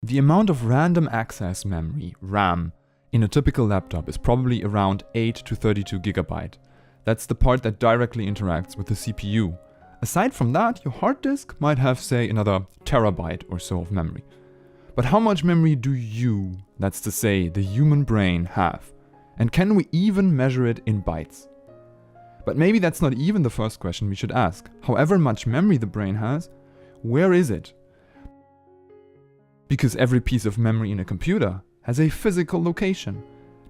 The amount of random access memory, RAM, in a typical laptop is probably around 8 to 32 GB. That's the part that directly interacts with the CPU. Aside from that, your hard disk might have, say, another terabyte or so of memory. But how much memory do you, that's to say, the human brain, have? And can we even measure it in bytes? But maybe that's not even the first question we should ask. However much memory the brain has, where is it? Because every piece of memory in a computer has a physical location.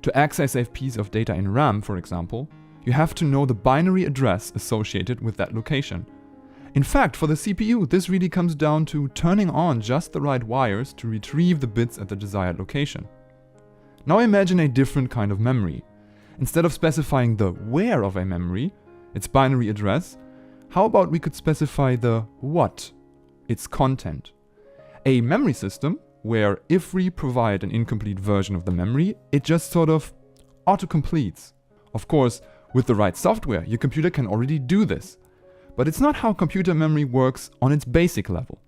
To access a piece of data in RAM, for example, you have to know the binary address associated with that location. In fact, for the CPU, this really comes down to turning on just the right wires to retrieve the bits at the desired location. Now imagine a different kind of memory. Instead of specifying the where of a memory, its binary address, how about we could specify the what, its content? A memory system where if we provide an incomplete version of the memory, it just sort of auto-completes. Of course, with the right software, your computer can already do this. But it's not how computer memory works on its basic level.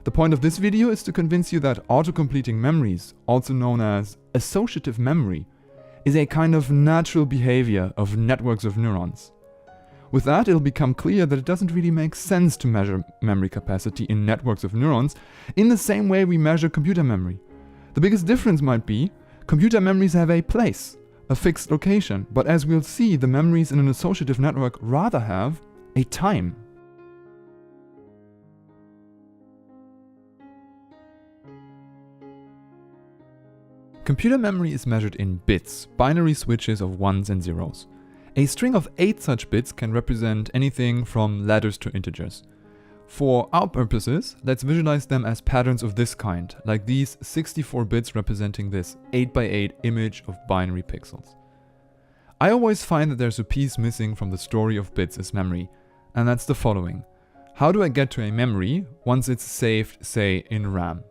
The point of this video is to convince you that auto-completing memories, also known as associative memory, is a kind of natural behavior of networks of neurons. With that, it'll become clear that it doesn't really make sense to measure memory capacity in networks of neurons in the same way we measure computer memory. The biggest difference might be, computer memories have a place, a fixed location, but as we'll see, the memories in an associative network rather have a time. Computer memory is measured in bits, binary switches of ones and zeros. A string of 8 such bits can represent anything from letters to integers. For our purposes, let's visualize them as patterns of this kind, like these 64 bits representing this 8x8 image of binary pixels. I always find that there's a piece missing from the story of bits as memory, and that's the following. How do I get to a memory once it's saved, say, in RAM?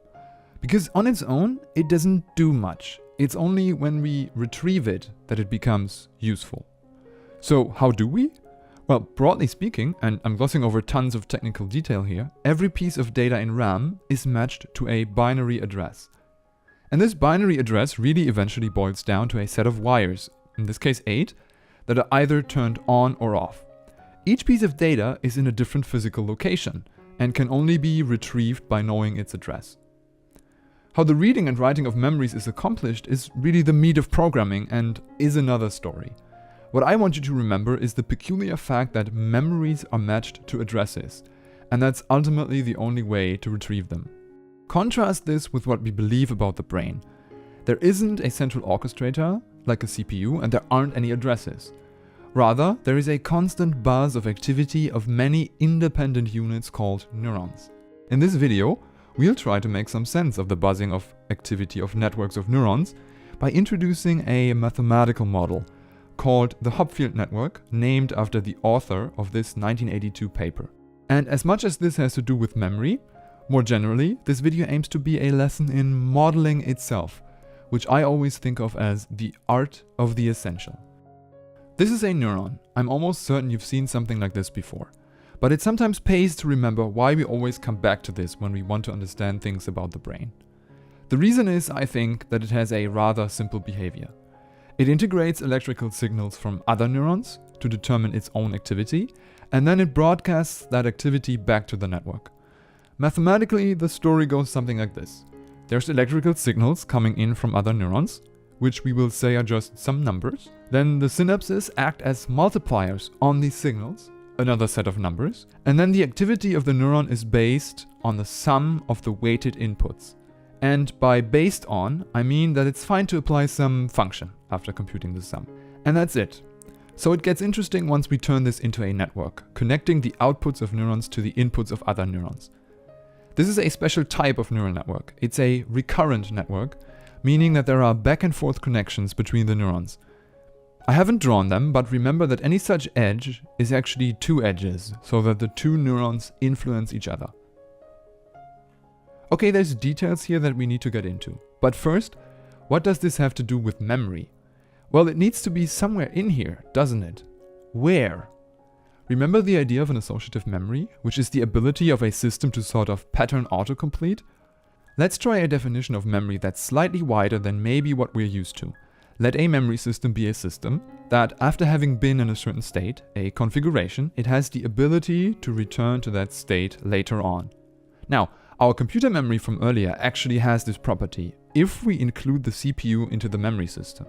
Because on its own, it doesn't do much. It's only when we retrieve it that it becomes useful. So how do we? Well, broadly speaking, and I'm glossing over tons of technical detail here, every piece of data in RAM is matched to a binary address. And this binary address really eventually boils down to a set of wires, in this case 8, that are either turned on or off. Each piece of data is in a different physical location and can only be retrieved by knowing its address. How the reading and writing of memories is accomplished is really the meat of programming and is another story. What I want you to remember is the peculiar fact that memories are matched to addresses, and that's ultimately the only way to retrieve them. Contrast this with what we believe about the brain. There isn't a central orchestrator, like a CPU, and there aren't any addresses. Rather, there is a constant buzz of activity of many independent units called neurons. In this video, we'll try to make some sense of the buzzing of activity of networks of neurons by introducing a mathematical model called the Hopfield network, named after the author of this 1982 paper. And as much as this has to do with memory, more generally, this video aims to be a lesson in modeling itself, which I always think of as the art of the essential. This is a neuron. I'm almost certain you've seen something like this before. But it sometimes pays to remember why we always come back to this when we want to understand things about the brain. The reason is, I think, that it has a rather simple behavior. It integrates electrical signals from other neurons to determine its own activity, and then it broadcasts that activity back to the network. Mathematically, the story goes something like this. There's electrical signals coming in from other neurons, which we will say are just some numbers. Then the synapses act as multipliers on these signals, another set of numbers, and then the activity of the neuron is based on the sum of the weighted inputs. And by based on, I mean that it's fine to apply some function after computing the sum. And that's it. So it gets interesting once we turn this into a network, connecting the outputs of neurons to the inputs of other neurons. This is a special type of neural network. It's a recurrent network, meaning that there are back and forth connections between the neurons. I haven't drawn them, but remember that any such edge is actually two edges, so that the two neurons influence each other. Okay, there's details here that we need to get into. But first, what does this have to do with memory? Well, it needs to be somewhere in here, doesn't it? Where? Remember the idea of an associative memory, which is the ability of a system to sort of pattern autocomplete? Let's try a definition of memory that's slightly wider than maybe what we're used to. Let a memory system be a system that, after having been in a certain state, a configuration, it has the ability to return to that state later on. Now, our computer memory from earlier actually has this property if we include the CPU into the memory system.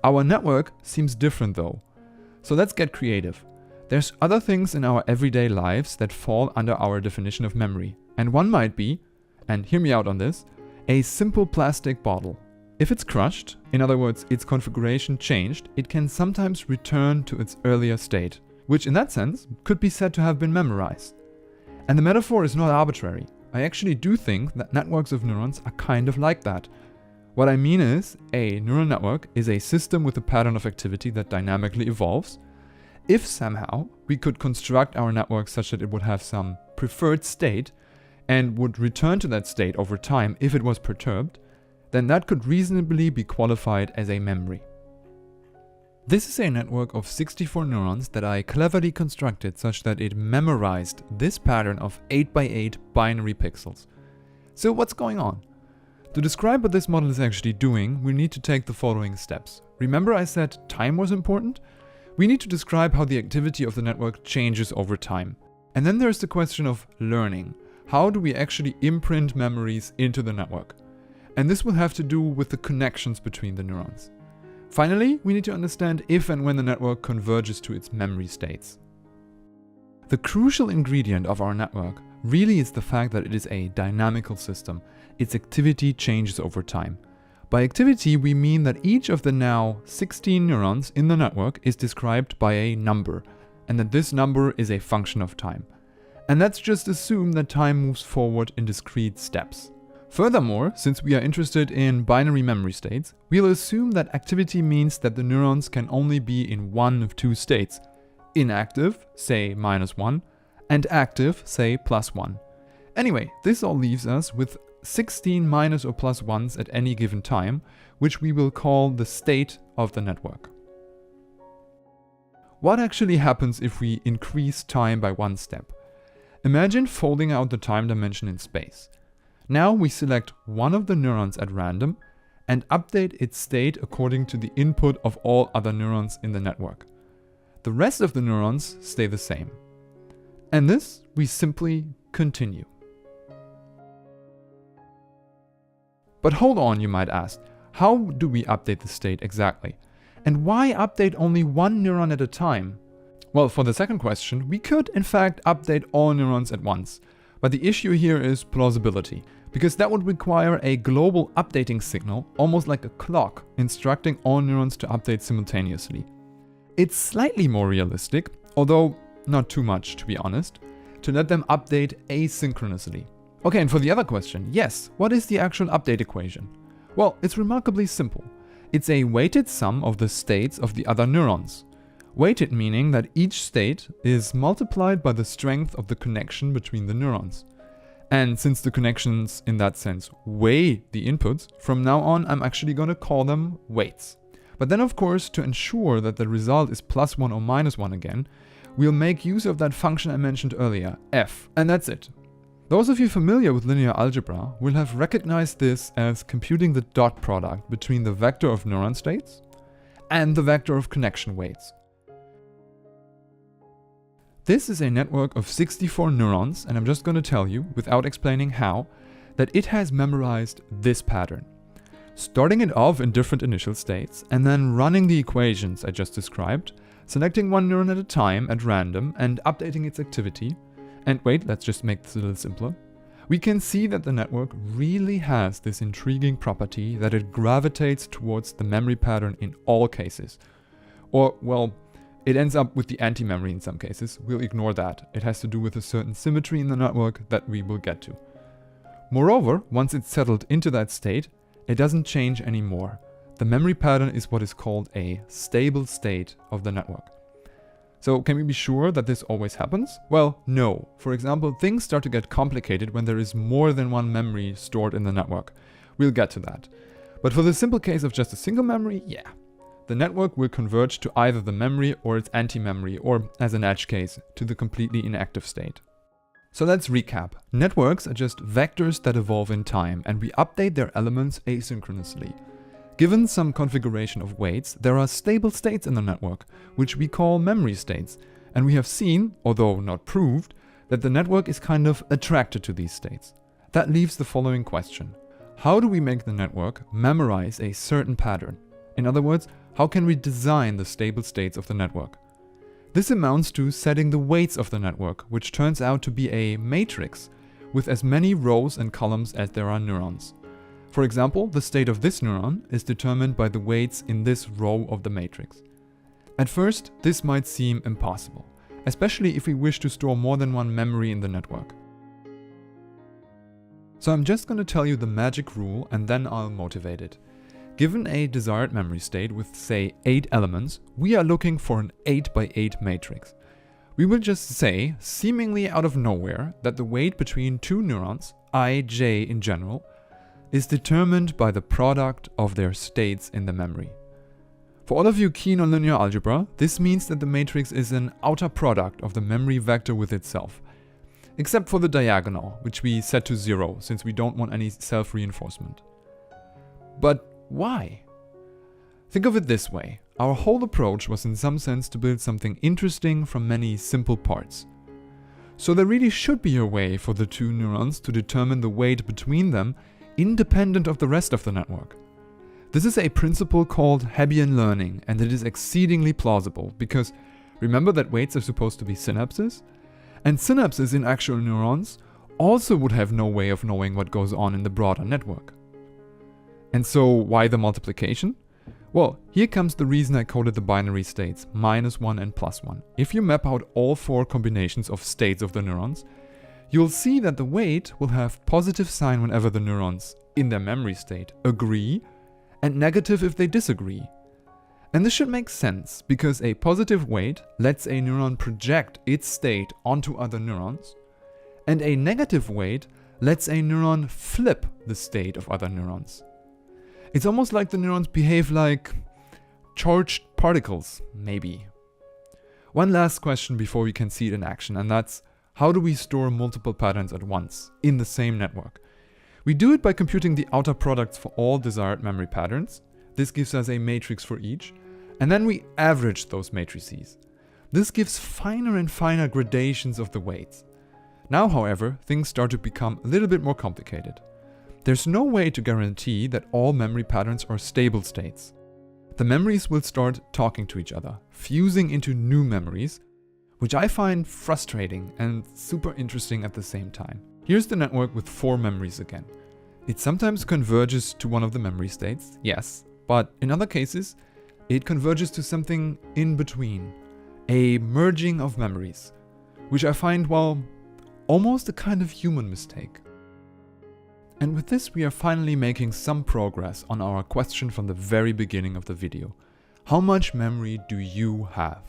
Our network seems different though. So let's get creative. There's other things in our everyday lives that fall under our definition of memory. And one might be, and hear me out on this, a simple plastic bottle. If it's crushed, in other words, its configuration changed, it can sometimes return to its earlier state, which in that sense could be said to have been memorized. And the metaphor is not arbitrary. I actually do think that networks of neurons are kind of like that. What I mean is, a neural network is a system with a pattern of activity that dynamically evolves. If somehow we could construct our network such that it would have some preferred state and would return to that state over time if it was perturbed, then that could reasonably be qualified as a memory. This is a network of 64 neurons that I cleverly constructed such that it memorized this pattern of 8x8 binary pixels. So what's going on? To describe what this model is actually doing, we need to take the following steps. Remember I said time was important? We need to describe how the activity of the network changes over time. And then there's the question of learning. How do we actually imprint memories into the network? And this will have to do with the connections between the neurons. Finally, we need to understand if and when the network converges to its memory states. The crucial ingredient of our network really is the fact that it is a dynamical system. Its activity changes over time. By activity, we mean that each of the now 16 neurons in the network is described by a number, and that this number is a function of time. And let's just assume that time moves forward in discrete steps. Furthermore, since we are interested in binary memory states, we'll assume that activity means that the neurons can only be in one of two states. Inactive, say -1, and active, say +1. Anyway, this all leaves us with 16 minus or plus ones at any given time, which we will call the state of the network. What actually happens if we increase time by one step? Imagine folding out the time dimension in space. Now we select one of the neurons at random and update its state according to the input of all other neurons in the network. The rest of the neurons stay the same. And this we simply continue. But hold on, you might ask, how do we update the state exactly? And why update only one neuron at a time? Well, for the second question, we could in fact update all neurons at once. But the issue here is plausibility, because that would require a global updating signal, almost like a clock, instructing all neurons to update simultaneously. It's slightly more realistic, although not too much to be honest, to let them update asynchronously. Okay, and for the other question, yes, what is the actual update equation? Well, it's remarkably simple. It's a weighted sum of the states of the other neurons. Weighted meaning that each state is multiplied by the strength of the connection between the neurons. And since the connections in that sense weigh the inputs, from now on I'm actually going to call them weights. But then of course, to ensure that the result is +1 or -1 again, we'll make use of that function I mentioned earlier, f, and that's it. Those of you familiar with linear algebra will have recognized this as computing the dot product between the vector of neuron states and the vector of connection weights. This is a network of 64 neurons, and I'm just going to tell you, without explaining how, that it has memorized this pattern. Starting it off in different initial states, and then running the equations I just described, selecting one neuron at a time at random and updating its activity. And wait, let's just make this a little simpler. We can see that the network really has this intriguing property that it gravitates towards the memory pattern in all cases. Or, well, it ends up with the anti-memory in some cases. We'll ignore that. It has to do with a certain symmetry in the network that we will get to. Moreover, once it's settled into that state, it doesn't change anymore. The memory pattern is what is called a stable state of the network. So can we be sure that this always happens? Well, no. For example, things start to get complicated when there is more than one memory stored in the network. We'll get to that. But for the simple case of just a single memory, yeah. The network will converge to either the memory or its anti-memory, or as an edge case, to the completely inactive state. So let's recap. Networks are just vectors that evolve in time, and we update their elements asynchronously. Given some configuration of weights, there are stable states in the network, which we call memory states, and we have seen, although not proved, that the network is kind of attracted to these states. That leaves the following question. How do we make the network memorize a certain pattern? In other words, how can we design the stable states of the network? This amounts to setting the weights of the network, which turns out to be a matrix with as many rows and columns as there are neurons. For example, the state of this neuron is determined by the weights in this row of the matrix. At first, this might seem impossible, especially if we wish to store more than one memory in the network. So I'm just going to tell you the magic rule and then I'll motivate it. Given a desired memory state with, say, 8 elements, we are looking for an 8 by 8 matrix. We will just say, seemingly out of nowhere, that the weight between two neurons, I, J in general, is determined by the product of their states in the memory. For all of you keen on linear algebra, this means that the matrix is an outer product of the memory vector with itself. Except for the diagonal, which we set to 0, since we don't want any self-reinforcement. But why? Think of it this way. Our whole approach was in some sense to build something interesting from many simple parts. So there really should be a way for the two neurons to determine the weight between them independent of the rest of the network. This is a principle called Hebbian learning, and it is exceedingly plausible because remember that weights are supposed to be synapses? And synapses in actual neurons also would have no way of knowing what goes on in the broader network. And so why the multiplication? Well, here comes the reason I coded the binary states, -1 and +1. If you map out all 4 combinations of states of the neurons, you'll see that the weight will have positive sign whenever the neurons, in their memory state, agree, and negative if they disagree. And this should make sense, because a positive weight lets a neuron project its state onto other neurons, and a negative weight lets a neuron flip the state of other neurons. It's almost like the neurons behave like charged particles, maybe. One last question before we can see it in action, and that's, how do we store multiple patterns at once, in the same network? We do it by computing the outer products for all desired memory patterns. This gives us a matrix for each, and then we average those matrices. This gives finer and finer gradations of the weights. Now, however, things start to become a little bit more complicated. There's no way to guarantee that all memory patterns are stable states. The memories will start talking to each other, fusing into new memories, which I find frustrating and super interesting at the same time. Here's the network with 4 memories again. It sometimes converges to one of the memory states, yes, but in other cases, it converges to something in between, a merging of memories, which I find, well, almost a kind of human mistake. And with this, we are finally making some progress on our question from the very beginning of the video. How much memory do you have?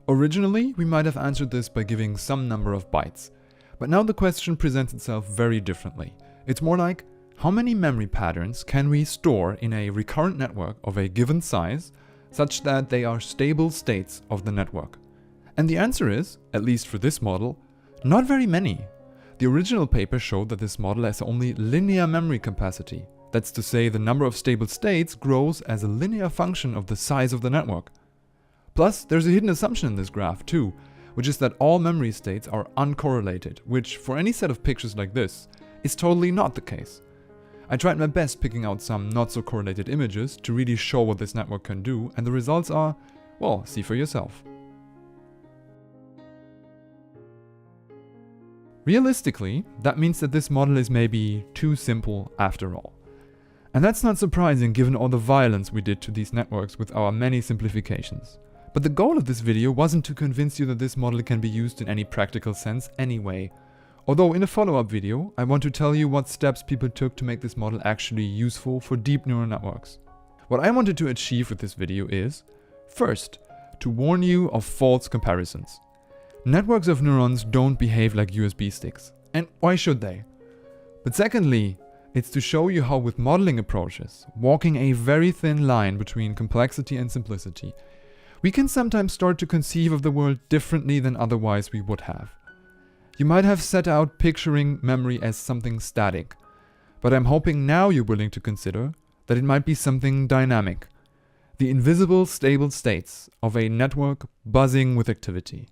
Originally, we might have answered this by giving some number of bytes, but now the question presents itself very differently. It's more like, how many memory patterns can we store in a recurrent network of a given size, such that they are stable states of the network? And the answer is, at least for this model, not very many. The original paper showed that this model has only linear memory capacity. That's to say, the number of stable states grows as a linear function of the size of the network. Plus, there's a hidden assumption in this graph too, which is that all memory states are uncorrelated, which for any set of pictures like this, is totally not the case. I tried my best picking out some not so correlated images to really show what this network can do, and the results are, well, see for yourself. Realistically, that means that this model is maybe too simple after all. And that's not surprising given all the violence we did to these networks with our many simplifications. But the goal of this video wasn't to convince you that this model can be used in any practical sense anyway. Although in a follow-up video, I want to tell you what steps people took to make this model actually useful for deep neural networks. What I wanted to achieve with this video is, first, to warn you of false comparisons. Networks of neurons don't behave like USB sticks, and why should they? But secondly, it's to show you how with modeling approaches, walking a very thin line between complexity and simplicity, we can sometimes start to conceive of the world differently than otherwise we would have. You might have set out picturing memory as something static, but I'm hoping now you're willing to consider that it might be something dynamic, the invisible stable states of a network buzzing with activity.